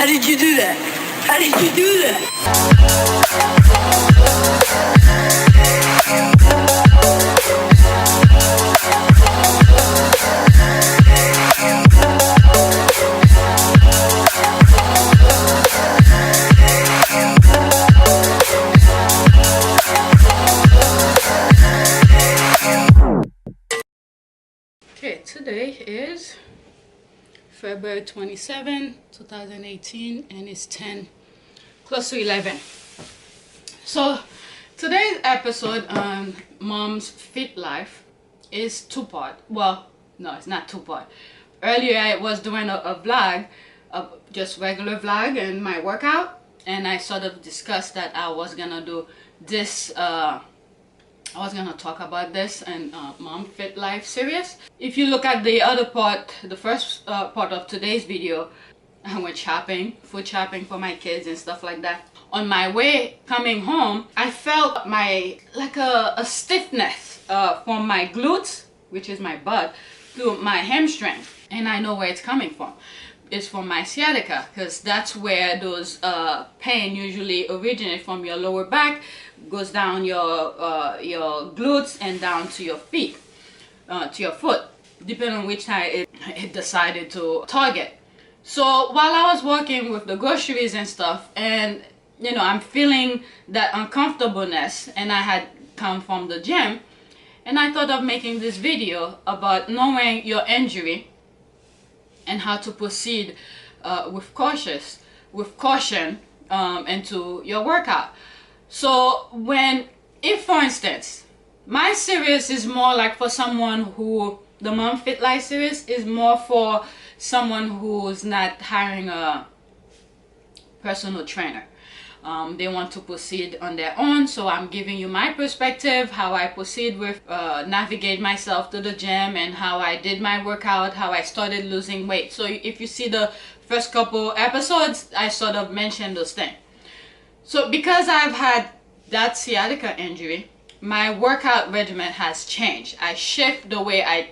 How did you do that? How did you do that? Okay, today is February 27, 2018, and it's 10 close to 11. So today's episode on Mom's Fit Life is two-part. Well, no, it's not two-part. Earlier I was doing a vlog, just regular vlog and my workout, and I sort of discussed that I was gonna do this I was gonna talk about this in Mom Fit Life series. If you look at the other part, the first part of today's video, I went shopping, food shopping for my kids and stuff like that. On my way coming home, I felt like a stiffness from my glutes, which is my butt, to my hamstring, and I know where it's coming from. It's from my sciatica, because that's where those pain usually originate from. Your lower back goes down your glutes and down to your feet, to your foot, depending on which side it decided to target. So while I was working with the groceries and stuff, and you know, I'm feeling that uncomfortableness, and I had come from the gym, and I thought of making this video about knowing your injury and how to proceed with caution into your workout. So if for instance, my series is more like for someone who, the Mom Fit Life series is more for someone who's not hiring a personal trainer. They want to proceed on their own, so I'm giving you my perspective, how I proceed with navigate myself to the gym, and how I did my workout, how I started losing weight. So if you see the first couple episodes, I sort of mentioned those things. So because I've had that sciatica injury, my workout regimen has changed. I shift the way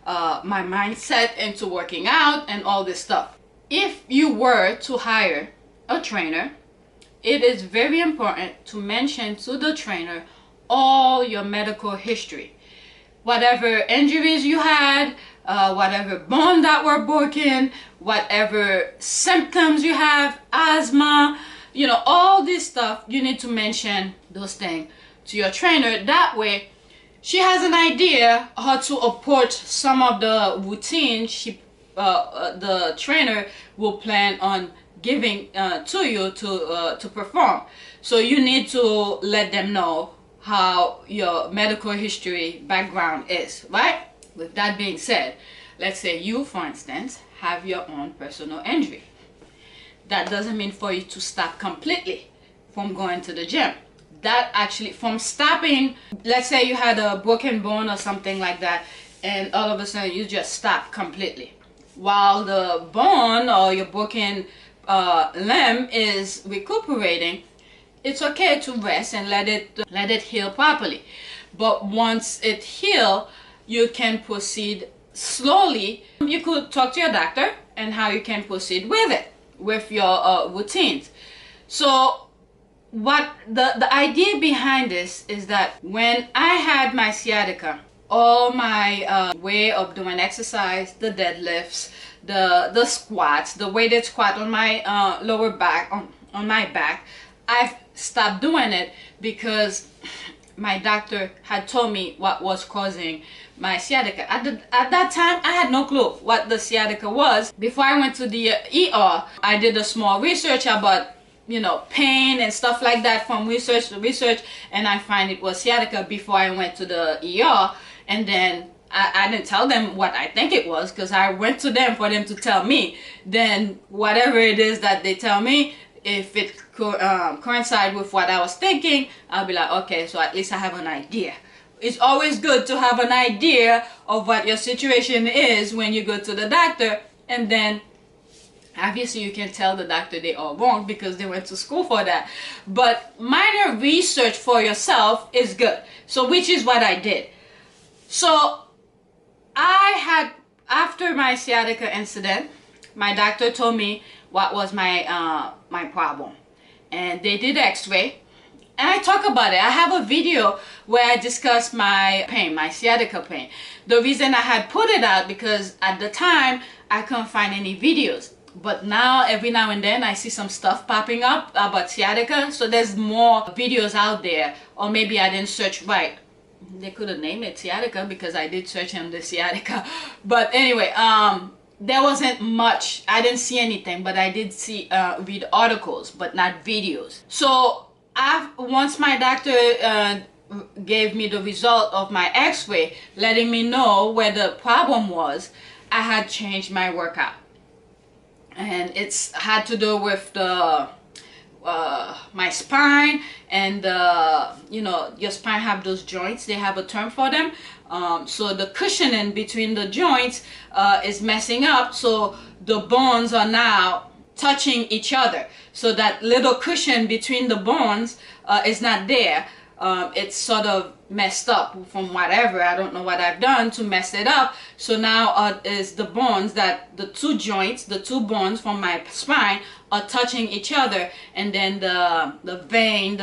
my mindset into working out and all this stuff. If you were to hire a trainer, it is very important to mention to the trainer all your medical history. Whatever injuries you had, whatever bone that were broken, whatever symptoms you have, asthma, you know, all this stuff, you need to mention those things to your trainer. That way, she has an idea how to approach some of the routines the trainer will plan on giving to you to perform. So you need to let them know how your medical history background is, right? With that being said, let's say you, for instance, have your own personal injury. That doesn't mean for you to stop completely from going to the gym. That actually, from stopping, let's say you had a broken bone or something like that, and all of a sudden you just stop completely. While the bone or your broken limb is recuperating, it's okay to rest and let it heal properly. But once it heals, you can proceed slowly. You could talk to your doctor and how you can proceed with it, with your routines. So what the idea behind this is that when I had my sciatica, all my way of doing exercise, the deadlifts, the squats, the weighted squat on my lower back, on my back, I've stopped doing it because my doctor had told me what was causing my sciatica. At that time, I had no clue what the sciatica was. Before I went to the ER, I did a small research about, you know, pain and stuff like that, from research to research, and I find it was sciatica before I went to the ER. And then I didn't tell them what I think it was, because I went to them for them to tell me. Then whatever it is that they tell me, if it coincides with what I was thinking, I'll be like, okay, so at least I have an idea. It's always good to have an idea of what your situation is when you go to the doctor, and then obviously you can tell the doctor they are wrong because they went to school for that. But minor research for yourself is good. So which is what I did. So I had, after my sciatica incident, my doctor told me what was my my problem. And they did x-ray, and I talk about it. I have a video where I discuss my pain, my sciatica pain. The reason I had put it out because at the time I couldn't find any videos. But now, every now and then, I see some stuff popping up about sciatica. So there's more videos out there. Or maybe I didn't search right. They could have named it sciatica because I did search on the sciatica. But anyway, there wasn't much. I didn't see anything, but I did see read articles, but not videos. So once my doctor gave me the result of my x-ray, letting me know where the problem was, I had changed my workout. And it's had to do with the my spine, and you know, your spine have those joints, they have a term for them. So the cushioning between the joints is messing up, so the bones are now touching each other. So that little cushion between the bones is not there. It's sort of messed up from whatever, I don't know what I've done to mess it up. So now is the bones, that the two joints, the two bones from my spine are touching each other, and then the vein,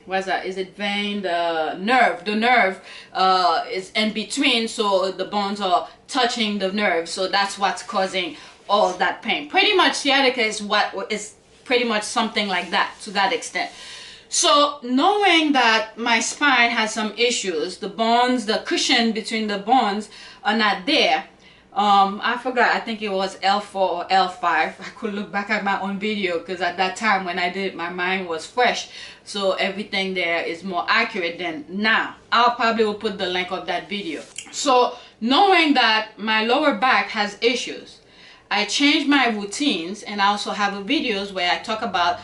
what's that, is it vein, the nerve is in between, so the bones are touching the nerve. So that's what's causing all that pain. Pretty much sciatica is what is pretty much something like that, to that extent. So knowing that my spine has some issues, the bones, the cushion between the bones are not there. I forgot, I think it was L4 or L5. I could look back at my own video because at that time when I did it, my mind was fresh. So everything there is more accurate than now. I'll probably will put the link of that video. So knowing that my lower back has issues, I changed my routines, and I also have videos where I talk about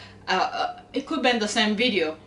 it could be in the same video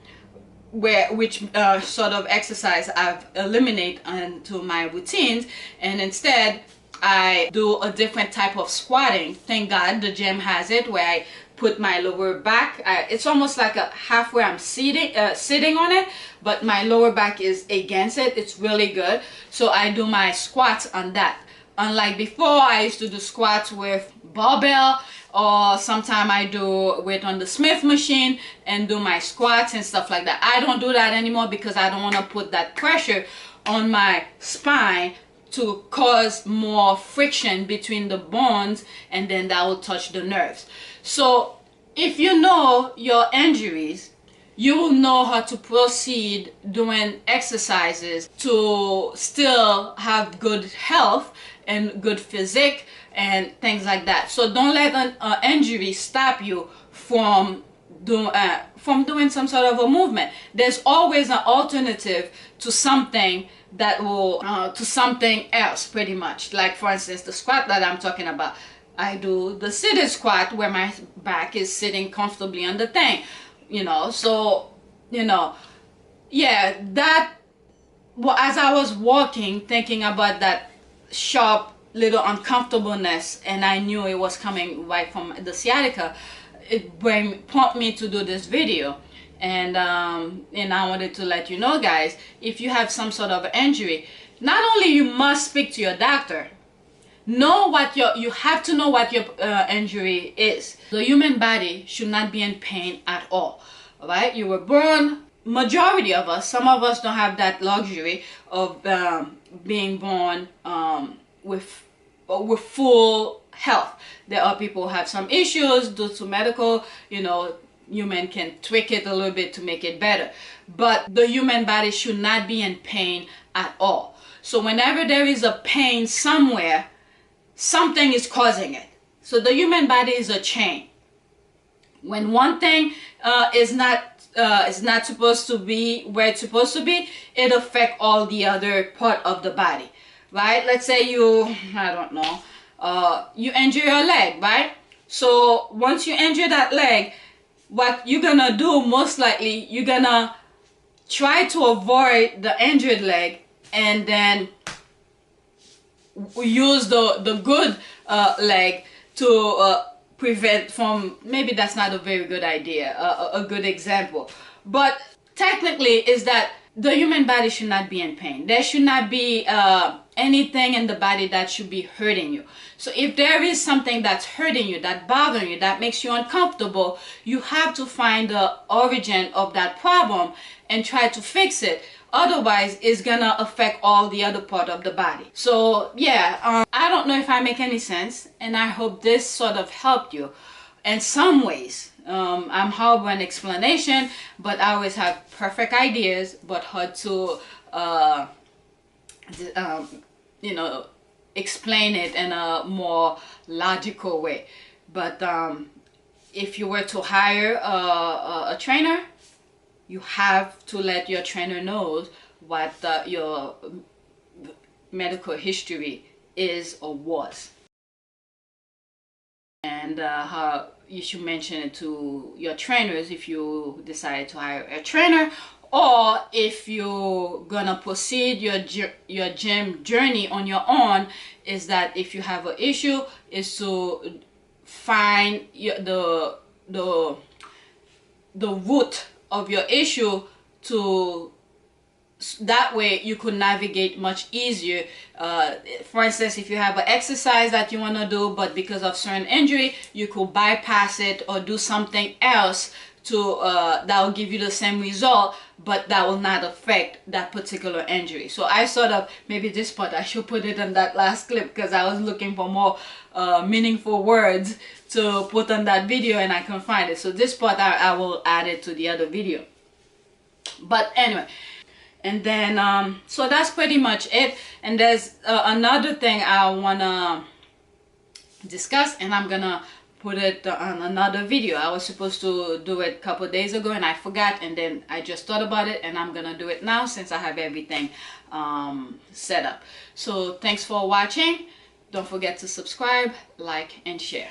which sort of exercise I've eliminated into my routines, and instead I do a different type of squatting. Thank God the gym has it, where I put my lower back, it's almost like a halfway I'm sitting on it, but my lower back is against it. It's really good. So I do my squats on that. Unlike before, I used to do squats with barbell, or sometimes I do it on the Smith machine and do my squats and stuff like that. I don't do that anymore because I don't want to put that pressure on my spine to cause more friction between the bones, and then that will touch the nerves. So if you know your injuries, you will know how to proceed doing exercises to still have good health and good physique and things like that. So don't let an injury stop you from doing some sort of a movement. There's always an alternative to something that will to something else, pretty much. Like for instance, the squat that I'm talking about, I do the seated squat where my back is sitting comfortably on the thing, you know. So you know, yeah, that, well, as I was walking thinking about that sharp little uncomfortableness, and I knew it was coming right from the sciatica, it prompted me to do this video. And I wanted to let you know, guys, if you have some sort of injury, not only you must speak to your doctor, know what you have to know what your injury is. The human body should not be in pain at all. All right, you were born, majority of us, some of us don't have that luxury of being born with full health. There are people who have some issues due to medical, you know, human can tweak it a little bit to make it better, but the human body should not be in pain at all. So whenever there is a pain somewhere, something is causing it. So the human body is a chain. When one thing is not supposed to be where it's supposed to be, it affects all the other part of the body, right? Let's say you, I don't know, you injure your leg, right? So once you injure that leg, what you're gonna do, most likely, you're gonna try to avoid the injured leg and then use the good leg to prevent from, maybe that's not a very good idea, a good example. But technically is that the human body should not be in pain. There should not be anything in the body that should be hurting you. So if there is something that's hurting you, that bothering you, that makes you uncomfortable, you have to find the origin of that problem and try to fix it. Otherwise, it's gonna affect all the other part of the body. So yeah, I don't know if I make any sense, and I hope this sort of helped you in some ways. I'm horrible in explanation, but I always have perfect ideas, but hard to you know, explain it in a more logical way. But if you were to hire a trainer, you have to let your trainer know what your medical history is or was, and how you should mention it to your trainers if you decide to hire a trainer, or if you're gonna proceed your gym journey on your own. Is that if you have an issue, is to find the root of your issue, to that way you could navigate much easier. For instance, if you have an exercise that you want to do, but because of certain injury you could bypass it or do something else to that will give you the same result, but that will not affect that particular injury. So I sort of, maybe this part I should put it in that last clip, because I was looking for more meaningful words to put on that video and I couldn't find it. So this part I will add it to the other video. But anyway, and then so that's pretty much it. And there's another thing I wanna discuss, and I'm gonna put it on another video. I was supposed to do it a couple of days ago and I forgot, and then I just thought about it, and I'm gonna do it now since I have everything set up. So thanks for watching. Don't forget to subscribe, like, and share.